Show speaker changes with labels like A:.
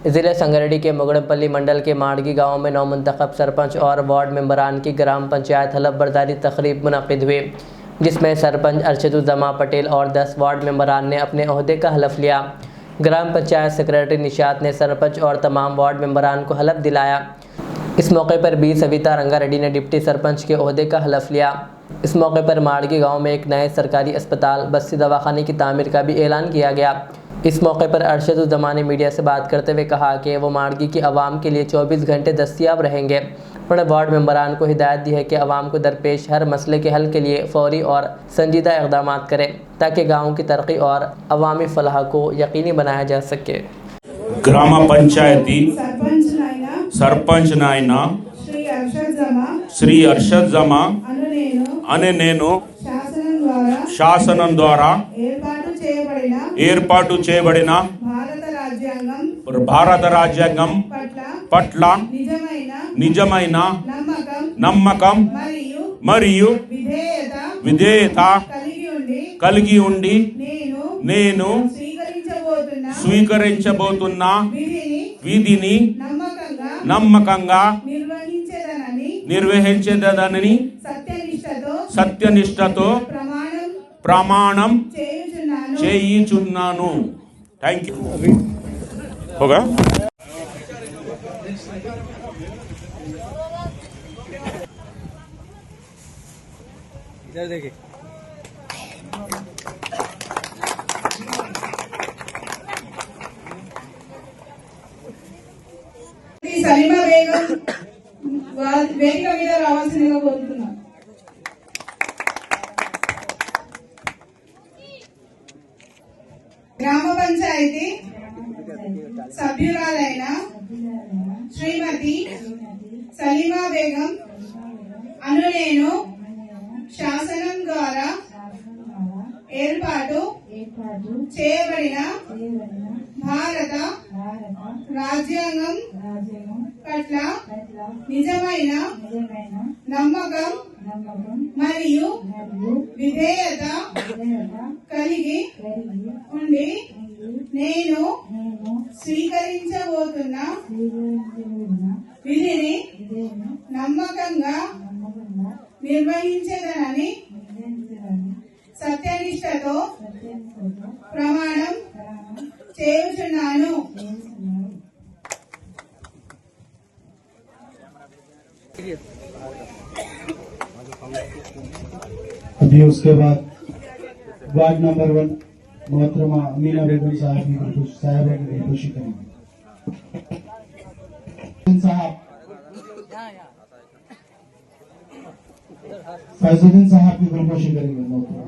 A: जिले संगारेड्डी के मुगड़मपल्ली मंडल के माड़गी गांव में नवमुंतखब सरपंच और वार्ड मेंबरान की ग्राम पंचायत हलफ बर्दारी तकरीब मुनक़िद हुई, जिसमें सरपंच अरशदुज़्ज़मा पटेल और 10 वार्ड मेंबरान ने अपने ओहदे का हलफ लिया। ग्राम पंचायत सेक्रेटरी निशात ने सरपंच और तमाम वार्ड मेंबरान को हलफ दिलाया। इस मौके पर बी सविता रंगारेड्डी ने डिप्टी सरपंच के ओहदे का हलफ लिया। इस मौके पर माड़गी गांव में एक नए सरकारी अस्पताल बस्ती दवाखाने की तामीर का भी ऐलान किया गया। इस मौके पर अरशदुज़्ज़मा ने मीडिया से बात करते हुए कहा कि वो माड़गी की आवाम के लिए 24 घंटे दस्तयाब रहेंगे। उन्होंने वार्ड मेंबरान को हिदायत दी है कि आवाम को दरपेश हर मसले के हल के लिए फौरी और संजीदा इक़दाम करें ताकि गाँव की तरक्की और अवामी फलाह को यकीनी बनाया जा सके।
B: ग्राम पंचायती सरपंच नायना श्री अरशदुज़्ज़मा अने नेनु శాసనం ద్వారా ఏర్పాటు చేయబడిన భారత రాజ్యాంగం పట్ల నిజమైన నమ్మకం మరియు విధేయత కలిగి ఉండి నేను స్వీకరించబోతున్న విధిని నమ్మకంగా నిర్వహించేదనని సత్యనిష్టతో ప్రమాణం చేయుచున్నాను। Thank you. होगा
C: इधर देखिए।
D: सलीमा बेगम वेदिक మీద రావాల్సిందిగా కోరుతున్నాను। గ్రామ పంచాయతీ సభ్యురాలైన శ్రీమతి సలీమా బేగం అను నేను శాసనం ద్వారా ఏర్పాటు చేయబడిన భారత రాజ్యాంగం పట్ల నిజమైన నమ్మకం మరియు విధేయత కలిగి ఉండి నేను స్వీకరించబోతున్న విధిని నమ్మకంగా నిర్వహించేదనని సత్యనిష్టతో ప్రమాణం చేయుచున్నాను।
E: अभी उसके बाद वार्ड नंबर 1 मोहतरमा अमीना बेगम साहब की खुशी करेंगे। फैजुद्दीन साहब की खुशी करेंगे मोहतरमा।